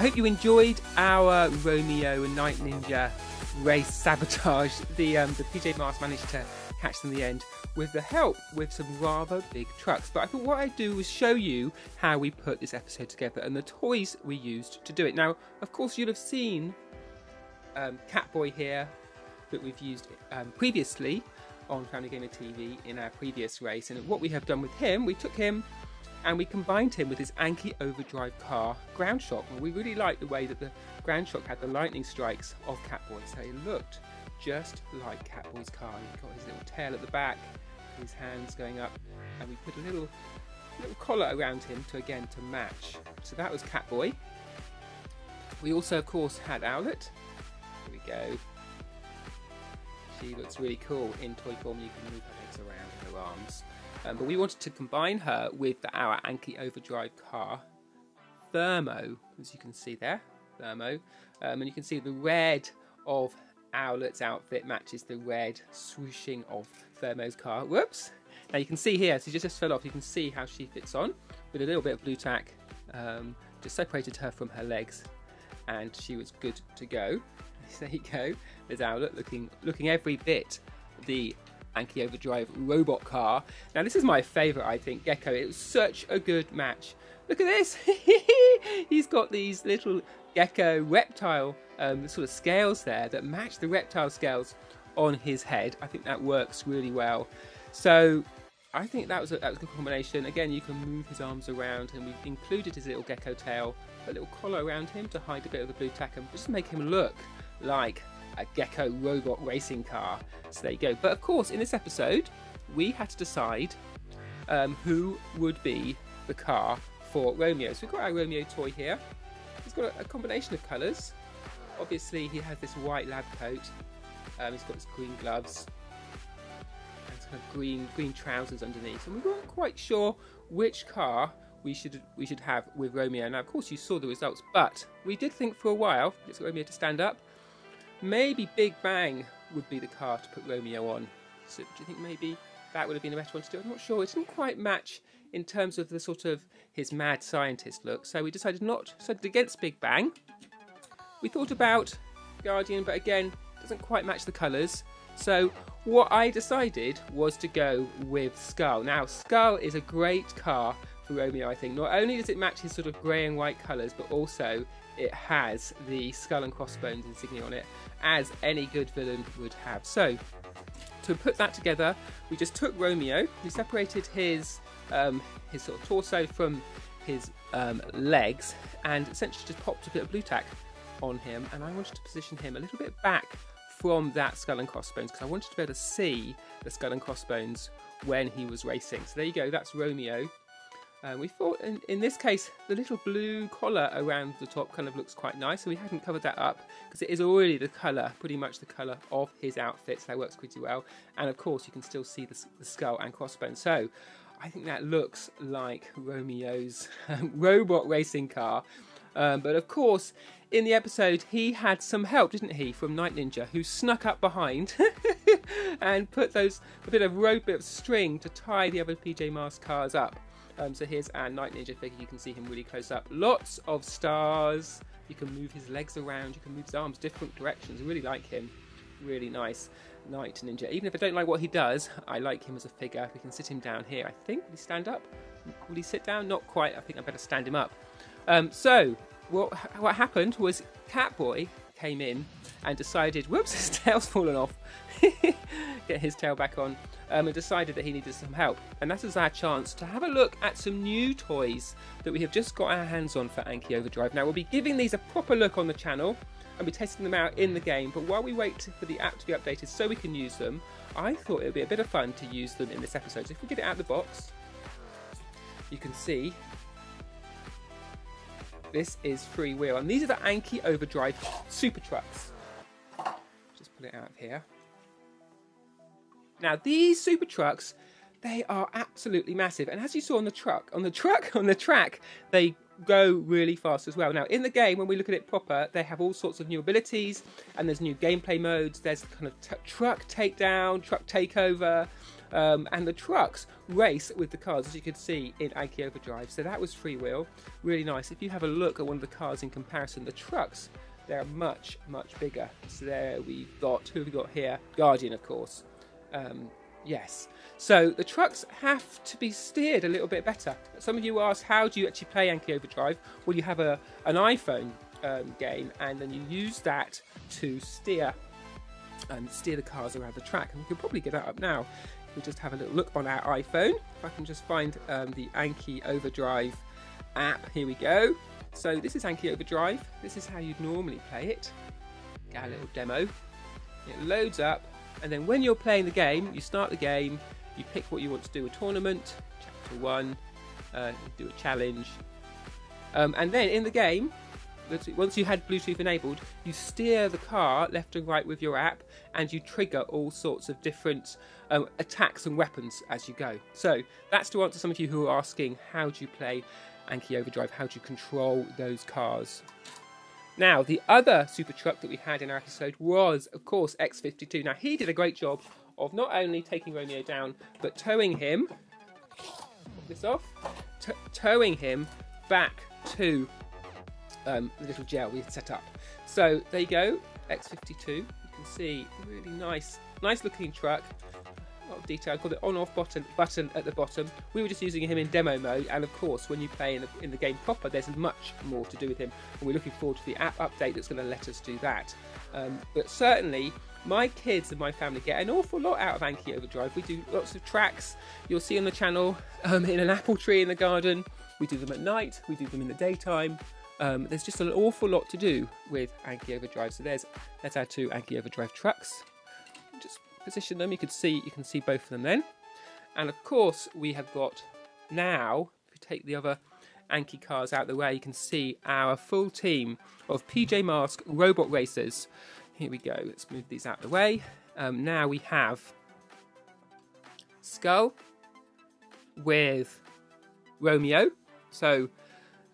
hope you enjoyed our Romeo and Night Ninja race sabotage. The PJ Masks managed to catch them in the end with the help with some rather big trucks. But I thought what I'd do was show you how we put this episode together and the toys we used to do it. Now, of course, you'll have seen Catboy here that we've used previously on Family Gamer TV in our previous race. And what we have done with him, we took him and we combined him with his Anki Overdrive car ground shock. And we really liked the way that the ground shock had the lightning strikes of Catboy. So it looked just like Catboy's car. He's got his little tail at the back, his hands going up, and we put a little collar around him to match. So that was Catboy. We also, of course, had Owlet. Here we go. She looks really cool in toy form. You can move her legs around and her arms. But we wanted to combine her with our Anki Overdrive car, Thermo, as you can see there, Thermo. And you can see the red of Owlet's outfit matches the red swooshing of Thermo's car. Whoops! Now you can see here, so she just fell off. You can see how she fits on with a little bit of blue tack. Just separated her from her legs, and she was good to go. There you go. There's Owlet looking every bit the Anki Overdrive robot car. Now this is my favourite, I think, Gecko. It was such a good match. Look at this. He's got these little gecko reptile sort of scales there that match the reptile scales on his head. I think that works really well. So I think that was a good combination. Again, you can move his arms around, and we've included his little gecko tail, a little collar around him to hide a bit of the blue tack and just make him look like a gecko robot racing car. So there you go. But of course, in this episode, we had to decide who would be the car for Romeo. So we've got our Romeo toy here. He's got a combination of colours. Obviously, he has this white lab coat. He's got his green gloves. And it's kind of green trousers underneath. And we weren't quite sure which car we should have with Romeo. Now, of course, you saw the results, but we did think for a while, let's get Romeo to stand up, maybe Big Bang would be the car to put Romeo on. So do you think maybe that would have been a better one to do? I'm not sure. It didn't quite match in terms of the sort of his mad scientist look. So we decided against Big Bang. We thought about Guardian, but again, doesn't quite match the colours. So what I decided was to go with Skull. Now, Skull is a great car for Romeo, I think. Not only does it match his sort of grey and white colours, but also it has the skull and crossbones insignia on it, as any good villain would have. So to put that together, we just took Romeo, we separated his sort of torso from his legs, and essentially just popped a bit of blue tack on him. And I wanted to position him a little bit back from that skull and crossbones, because I wanted to be able to see the skull and crossbones when he was racing. So there you go, that's Romeo. We thought in this case the little blue collar around the top kind of looks quite nice, so we hadn't covered that up because it is already the colour, pretty much the colour of his outfit, so that works pretty well. And of course you can still see the skull and crossbones, so I think that looks like Romeo's robot racing car. But of course in the episode he had some help, didn't he, from Night Ninja, who snuck up behind and put a bit of rope, bit of string to tie the other PJ Masks cars up. So here's our Night Ninja figure. You can see him really close up. Lots of stars. You can move his legs around. You can move his arms different directions. I really like him. Really nice Night Ninja. Even if I don't like what he does, I like him as a figure. We can sit him down here. I think. Will he stand up? Will he sit down? Not quite. I think I better stand him up. So what happened was Catboy came in and decided, whoops, his tail's fallen off. Get his tail back on. And decided that he needed some help. And that is our chance to have a look at some new toys that we have just got our hands on for Anki Overdrive. Now, we'll be giving these a proper look on the channel and be testing them out in the game. But while we wait for the app to be updated so we can use them, I thought it would be a bit of fun to use them in this episode. So if we get it out of the box, you can see this is freewheel. And these are the Anki Overdrive Super Trucks. Just pull it out of here. Now these super trucks, they are absolutely massive, and as you saw on the track, they go really fast as well. Now in the game, when we look at it proper, they have all sorts of new abilities, and there's new gameplay modes. There's kind of truck takedown, truck takeover, And the trucks race with the cars, as you could see in Anki Overdrive. So that was freewheel, really nice. If you have a look at one of the cars in comparison, the trucks, they're much bigger. So there we've got, who have we got here? Guardian, of course. Yes. So the trucks have to be steered a little bit better. Some of you asked, how do you actually play Anki Overdrive? Well, you have an iPhone game, and then you use that to steer the cars around the track. And we can probably get that up now. We'll just have a little look on our iPhone. If I can just find the Anki Overdrive app. Here we go. So this is Anki Overdrive. This is how you'd normally play it. Get a little demo. It loads up, and then when you're playing the game, you start the game, you pick what you want to do, a tournament, chapter 1, do a challenge, and then in the game, once you had Bluetooth enabled, you steer the car left and right with your app, and you trigger all sorts of different attacks and weapons as you go. So that's to answer some of you who are asking, how do you play Anki Overdrive? How do you control those cars? Now, the other super truck that we had in our episode was, of course, X52. Now, he did a great job of not only taking Romeo down, but towing him, pop this off, towing him back to the little jail we had set up. So there you go, X52. You can see, really nice looking truck. A lot of detail. I called it on-off button at the bottom. We were just using him in demo mode, and of course when you play in the game proper, there's much more to do with him, and we're looking forward to the app update that's going to let us do that. But certainly my kids and my family get an awful lot out of Anki Overdrive. We do lots of tracks you'll see on the channel, in an apple tree in the garden. We do them at night, we do them in the daytime. There's just an awful lot to do with Anki Overdrive. So there's our two Anki Overdrive trucks. Just position them, you can see both of them then. And of course we have got now, if we take the other Anki cars out of the way, you can see our full team of PJ Masks robot racers. Here we go, let's move these out of the way. Now we have Skull with Romeo. So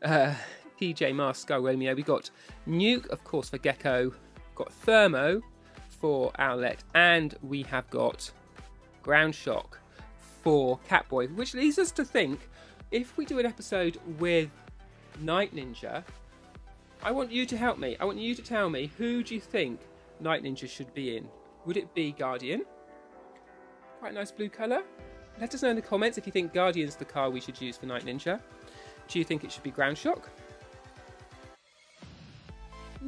PJ Masks, Skull, Romeo. We got Nuke, of course, for Gecko. Got Thermo for Owlet, and we have got Ground Shock for Catboy, which leads us to think, if we do an episode with Night Ninja, I want you to help me. I want you to tell me, who do you think Night Ninja should be in? Would it be Guardian? Quite a nice blue colour. Let us know in the comments if you think Guardian's the car we should use for Night Ninja. Do you think it should be Ground Shock?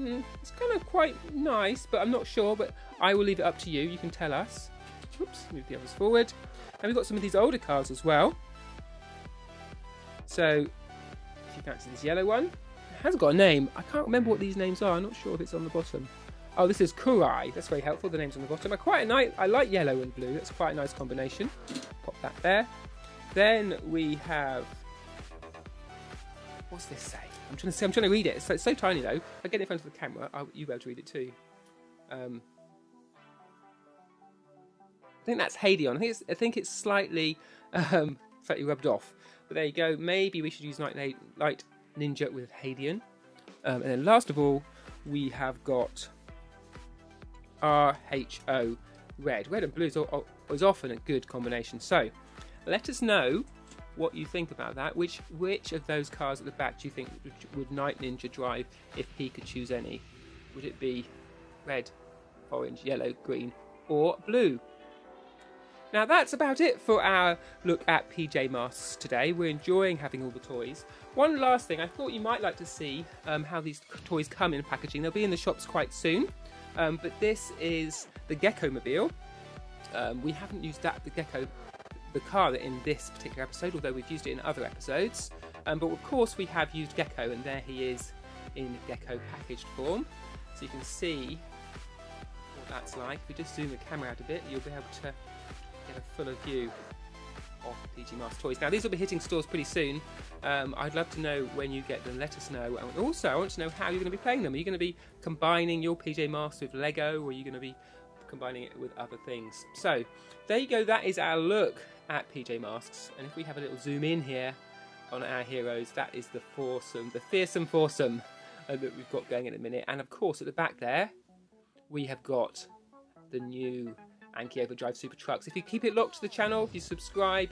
It's kind of quite nice, but I'm not sure, but I will leave it up to you. You can tell us. Oops, move the others forward. And we've got some of these older cars as well. So, if you fancy this yellow one, it hasn't got a name. I can't remember what these names are. I'm not sure if it's on the bottom. Oh, this is Kurai. That's very helpful. The name's on the bottom. I like yellow and blue. That's quite a nice combination. Pop that there. Then we have... What's this say? I'm trying to read it. It's so tiny though. If I get it in front of the camera, you'll be able to read it too. I think that's Hadeon. I think it's slightly rubbed off. But there you go. Maybe we should use Night Ninja with Hadeon. And then last of all, we have got RHO Red. Red and blue is often a good combination. So let us know what you think about that. Which of those cars at the back do you think would Night Ninja drive if he could choose any? Would it be red, orange, yellow, green, or blue? Now that's about it for our look at PJ Masks today. We're enjoying having all the toys. One last thing, I thought you might like to see how these toys come in packaging. They'll be in the shops quite soon. But this is the Gecko Mobile. We haven't used the car in this particular episode, although we've used it in other episodes. But of course we have used Gecko, and there he is in Gecko packaged form. So you can see what that's like. If we just zoom the camera out a bit, you'll be able to get a fuller view of PJ Masks toys. Now these will be hitting stores pretty soon. I'd love to know when you get them. Let us know. And also I want to know how you're going to be playing them. Are you going to be combining your PJ Masks with Lego, or are you going to be combining it with other things? So there you go. That is our look at PJ Masks. And if we have a little zoom in here on our heroes, that is the fearsome foursome that we've got going in a minute. And of course at the back there we have got the new and Kyoto Drive Super Trucks. If you keep it locked to the channel, if you subscribe,